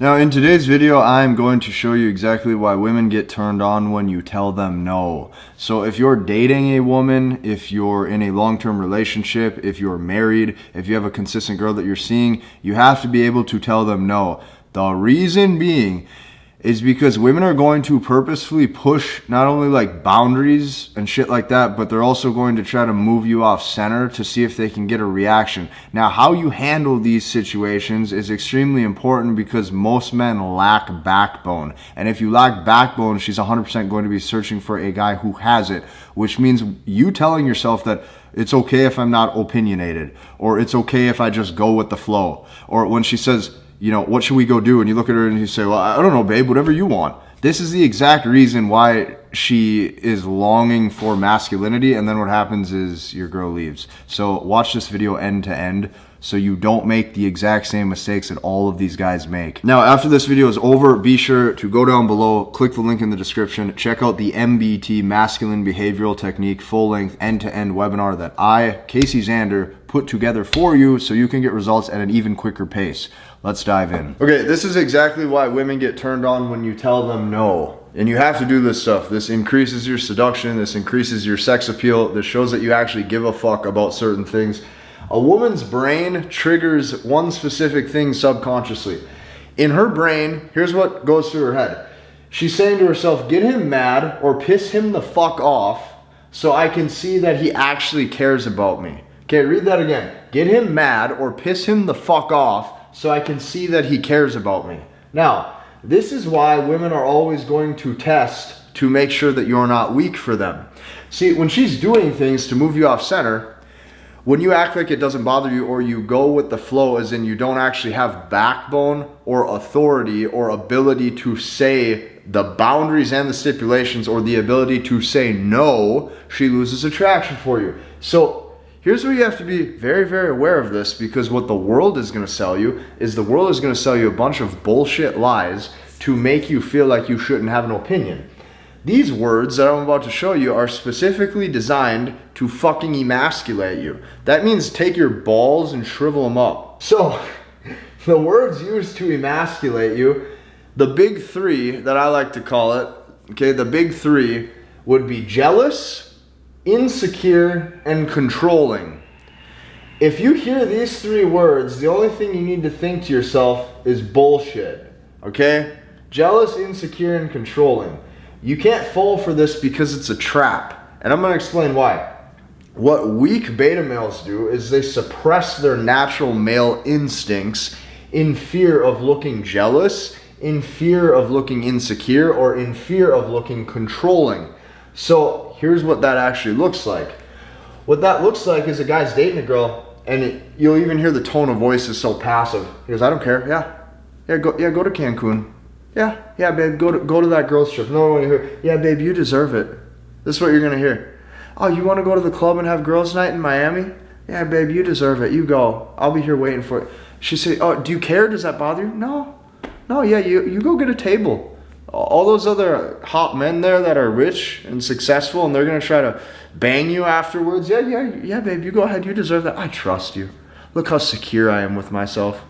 Now in today's video, I'm going to show you exactly why women get turned on when you tell them no. So if you're dating a woman, if you're in a long-term relationship, if you're married, if you have a consistent girl that you're seeing, you have to be able to tell them no. The reason being is because women are going to purposefully push not only like boundaries and shit like that, but they're also going to try to move you off center to see if they can get a reaction. Now, how you handle these situations is extremely important because most men lack backbone. And if you lack backbone, she's 100% going to be searching for a guy who has it, which means you telling yourself that it's okay if I'm not opinionated, or it's okay if I just go with the flow. Or when she says, you know, what should we go do? And you look at her and you say, well, I don't know, babe, whatever you want. This is the exact reason why she is longing for masculinity. And then what happens is your girl leaves. So watch this video end to end so you don't make the exact same mistakes that all of these guys make. Now, after this video is over, be sure to go down below, click the link in the description, check out the MBT Masculine Behavioral Technique full-length end-to-end webinar that I, Casey Zander, put together for you so you can get results at an even quicker pace. Let's dive in. Okay, this is exactly why women get turned on when you tell them no. And you have to do this stuff. This increases your seduction, this increases your sex appeal, this shows that you actually give a fuck about certain things. A woman's brain triggers one specific thing subconsciously. In her brain, here's what goes through her head. She's saying to herself, get him mad or piss him the fuck off so I can see that he actually cares about me. Okay, read that again. Get him mad or piss him the fuck off so I can see that he cares about me. Now, this is why women are always going to test to make sure that you're not weak for them. See, when she's doing things to move you off center, when you act like it doesn't bother you or you go with the flow, as in you don't actually have backbone or authority or ability to say the boundaries and the stipulations or the ability to say no, she loses attraction for you. So here's where you have to be very, very aware of this, because what the world is going to sell you is the world is going to sell you a bunch of bullshit lies to make you feel like you shouldn't have an opinion. These words that I'm about to show you are specifically designed to fucking emasculate you. That means take your balls and shrivel them up. So the words used to emasculate you, the big three that I like to call it, okay, the big three would be jealous, insecure, and controlling. If you hear these three words, the only thing you need to think to yourself is bullshit, okay? Jealous, insecure, and controlling. You can't fall for this because it's a trap, and I'm going to explain why. What weak beta males do is they suppress their natural male instincts in fear of looking jealous, in fear of looking insecure, or in fear of looking controlling. So here's what that actually looks like. What that looks like is a guy's dating a girl, and you'll even hear the tone of voice is so passive. He goes, I don't care. Go to Cancun. Yeah, babe, go to that girl's trip. No, you hear, yeah, babe, you deserve it. This is what you're gonna hear. Oh, you want to go to the club and have girls' night in Miami? Yeah, babe, you deserve it. You go. I'll be here waiting for it. She say, oh, do you care? Does that bother you? No, yeah, you go get a table. All those other hot men there that are rich and successful, and they're gonna try to bang you afterwards. Yeah, babe, you go ahead. You deserve that. I trust you. Look how secure I am with myself.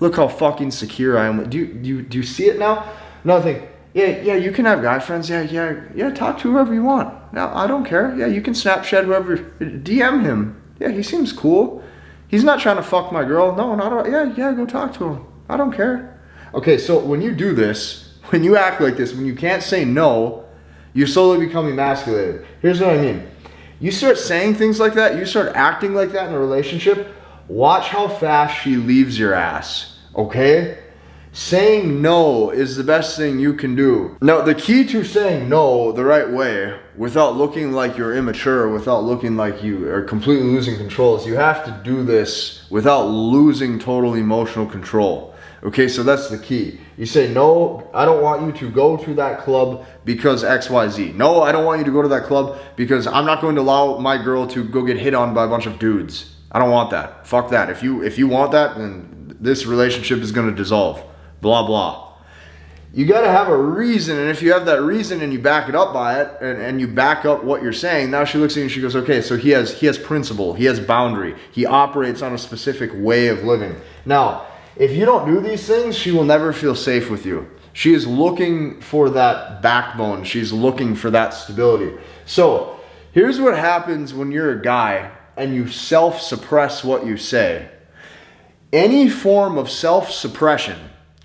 Look how fucking secure I am. Do you see it now? Another thing. Yeah, you can have guy friends. Yeah, talk to whoever you want. No, I don't care. Yeah, you can Snapchat whoever. DM him. Yeah, he seems cool. He's not trying to fuck my girl. No, not. Yeah, go talk to him. I don't care. Okay, so when you do this, when you act like this, when you can't say no, you slowly become emasculated. Here's what I mean. You start saying things like that, you start acting like that in a relationship, watch how fast she leaves your ass, okay? Saying no is the best thing you can do. Now, the key to saying no the right way, without looking like you're immature, without looking like you are completely losing control, is you have to do this without losing total emotional control. Okay, so that's the key. You say, no, I don't want you to go to that club because XYZ. No, I don't want you to go to that club because I'm not going to allow my girl to go get hit on by a bunch of dudes. I don't want that. Fuck that. If you want that, then this relationship is going to dissolve. Blah, blah. You got to have a reason, and if you have that reason and you back it up by it, and you back up what you're saying, now she looks at you and she goes, okay, so he has principle, he has boundary, he operates on a specific way of living. Now, If you don't do these things, she will never feel safe with you. She is looking for that backbone. She's looking for that stability. So here's what happens when you're a guy and you self-suppress what you say. Any form of self-suppression,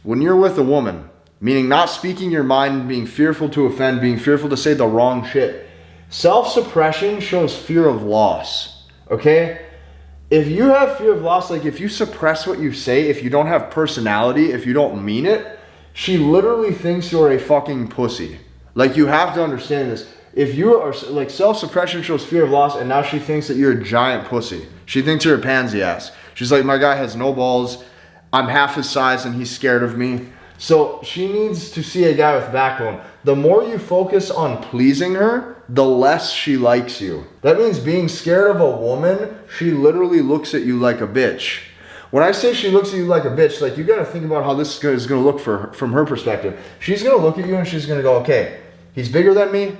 when you're with a woman, meaning not speaking your mind, being fearful to offend, being fearful to say the wrong shit, self-suppression shows fear of loss, okay? If you have fear of loss, like if you suppress what you say, if you don't have personality, if you don't mean it, she literally thinks you're a fucking pussy. Like, you have to understand this. If you are, like, self-suppression shows fear of loss, and now she thinks that you're a giant pussy. She thinks you're a pansy ass. She's like, my guy has no balls. I'm half his size and he's scared of me. So she needs to see a guy with backbone. The more you focus on pleasing her, the less she likes you. That means being scared of a woman, she literally looks at you like a bitch. When I say she looks at you like a bitch, like, you got to think about how this is going to look from her perspective. She's going to look at you and she's going to go, okay, he's bigger than me,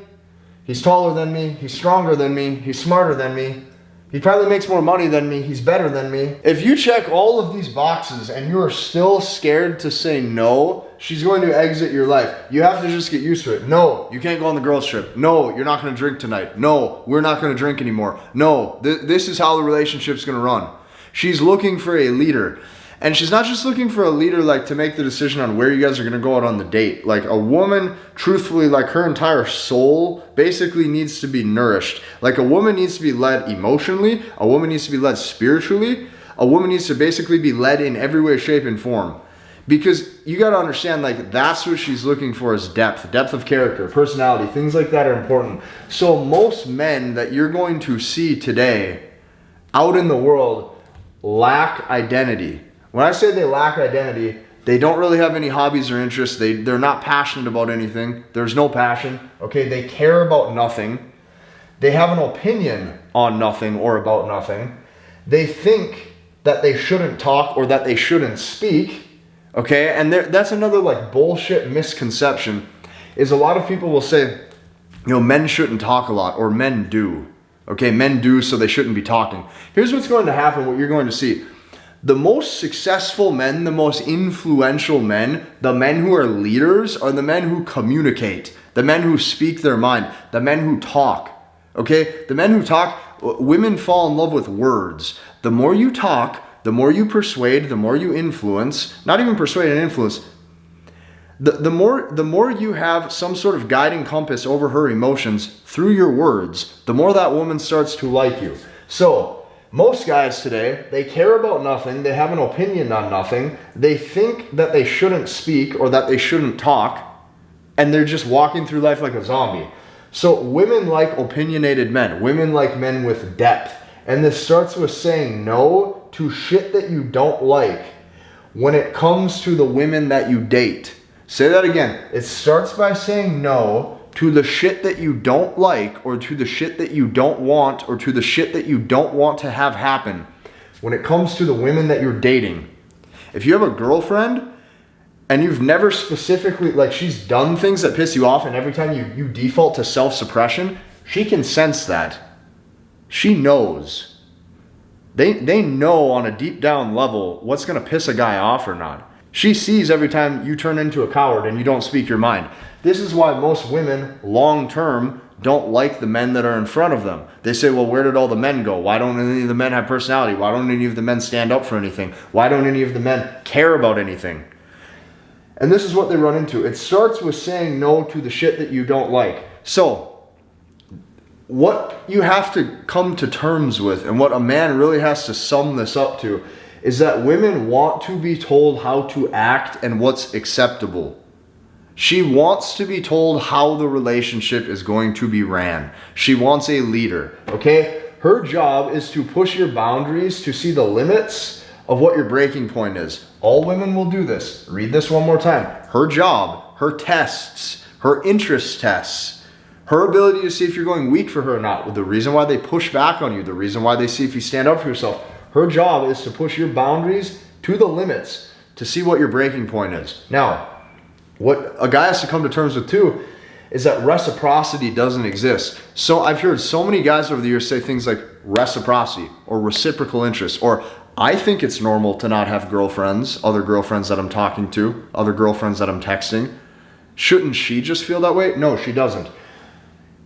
he's taller than me, he's stronger than me, he's smarter than me, he probably makes more money than me, he's better than me. If you check all of these boxes and you are still scared to say no, she's going to exit your life. You have to just get used to it. No, you can't go on the girls' trip. No, you're not going to drink tonight. No, we're not going to drink anymore. No, this is how the relationship's going to run. She's looking for a leader. And she's not just looking for a leader, like, to make the decision on where you guys are going to go out on the date. Like, a woman, truthfully, like, her entire soul basically needs to be nourished. Like, a woman needs to be led emotionally. A woman needs to be led spiritually. A woman needs to basically be led in every way, shape, and form. Because you got to understand, like, that's what she's looking for, is depth of character, personality, things like that are important. So most men that you're going to see today out in the world lack identity. When I say they lack identity, they don't really have any hobbies or interests. They're not passionate about anything. There's no passion. Okay, they care about nothing. They have an opinion on nothing or about nothing. They think that they shouldn't talk or that they shouldn't speak. Okay, and that's another, like, bullshit misconception, is a lot of people will say, you know, men shouldn't talk a lot, or men do. Okay, men do, so they shouldn't be talking. Here's what's going to happen, what you're going to see. The most successful men, the most influential men, the men who are leaders, are the men who communicate, the men who speak their mind, the men who talk. Okay, the men who talk, women fall in love with words. The more you talk, the more you persuade, the more you influence, not even persuade and influence, the more you have some sort of guiding compass over her emotions through your words, the more that woman starts to like you. So, most guys today, they care about nothing, they have an opinion on nothing, they think that they shouldn't speak or that they shouldn't talk, and they're just walking through life like a zombie. So women like opinionated men, women like men with depth, and this starts with saying no to shit that you don't like when it comes to the women that you date. Say that again. It starts by saying no to the shit that you don't like, or to the shit that you don't want, or to the shit that you don't want to have happen when it comes to the women that you're dating. If you have a girlfriend and you've never specifically, like, she's done things that piss you off, and every time you default to self-suppression, she can sense that. She knows. They know on a deep down level what's going to piss a guy off or not. She sees every time you turn into a coward and you don't speak your mind. This is why most women, long term, don't like the men that are in front of them. They say, well, where did all the men go? Why don't any of the men have personality? Why don't any of the men stand up for anything? Why don't any of the men care about anything? And this is what they run into. It starts with saying no to the shit that you don't like. So, what you have to come to terms with, and what a man really has to sum this up to, is that women want to be told how to act and what's acceptable. She wants to be told how the relationship is going to be ran. She wants a leader, okay? Her job is to push your boundaries, to see the limits of what your breaking point is. All women will do this. Read this one more time. Her job, her tests, her interest tests, her ability to see if you're going weak for her or not, the reason why they push back on you, the reason why they see if you stand up for yourself. Her job is to push your boundaries to the limits to see what your breaking point is. Now, what a guy has to come to terms with too is that reciprocity doesn't exist. So I've heard so many guys over the years say things like reciprocity or reciprocal interest or I think it's normal to not have girlfriends, other girlfriends that I'm talking to, other girlfriends that I'm texting. Shouldn't she just feel that way? No, she doesn't.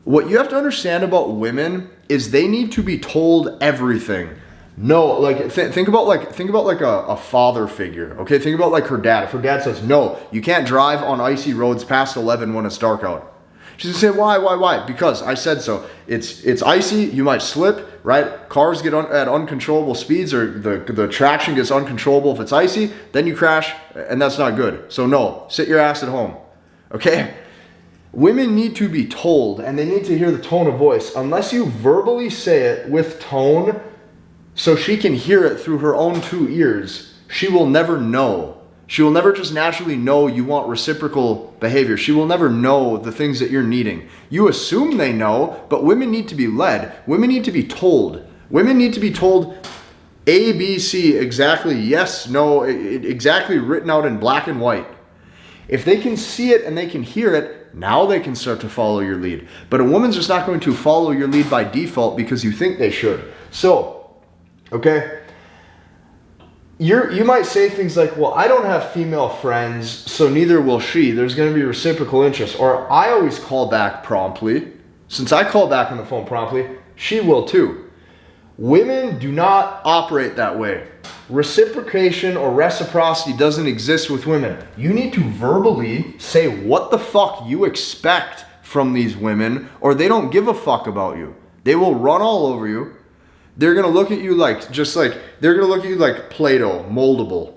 What you have to understand about women is they need to be told everything. No, like think about a father figure. Okay, think about like her dad. If her dad says, "No, you can't drive on icy roads past 11 when it's dark out," she's gonna say, "Why? Because I said so. It's icy. You might slip, right? Cars get at uncontrollable speeds, or the traction gets uncontrollable if it's icy. Then you crash, and that's not good. So no, sit your ass at home." Okay. Women need to be told, and they need to hear the tone of voice. Unless you verbally say it with tone so she can hear it through her own two ears, she will never know. She will never just naturally know you want reciprocal behavior. She will never know the things that you're needing. You assume they know, but women need to be led. Women need to be told. Women need to be told A, B, C, exactly, yes, no, exactly written out in black and white. If they can see it and they can hear it, now they can start to follow your lead. But a woman's just not going to follow your lead by default because you think they should. So, okay, you might say things like, well, I don't have female friends, so neither will she. There's going to be reciprocal interest. Or I always call back promptly. Since I call back on the phone promptly, she will too. Women do not operate that way. Reciprocation or reciprocity doesn't exist with women. You need to verbally say what the fuck you expect from these women, or they don't give a fuck about you. They will run all over you. They're gonna look at you like Play-Doh, moldable.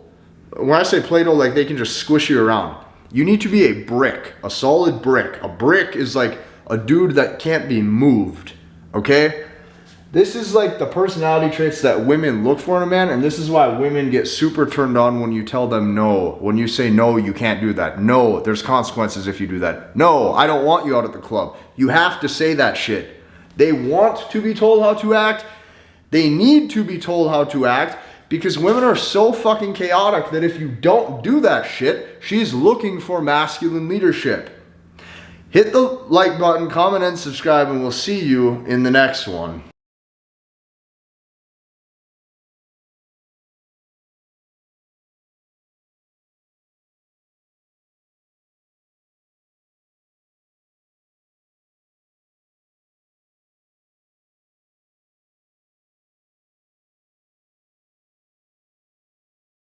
When I say Play-Doh, like they can just squish you around. You need to be a brick, a solid brick. A brick is like a dude that can't be moved, okay? This is like the personality traits that women look for in a man, and this is why women get super turned on when you tell them no. When you say, no, you can't do that. No, there's consequences if you do that. No, I don't want you out at the club. You have to say that shit. They want to be told how to act. They need to be told how to act because women are so fucking chaotic that if you don't do that shit, she's looking for masculine leadership. Hit the like button, comment, and subscribe, and we'll see you in the next one.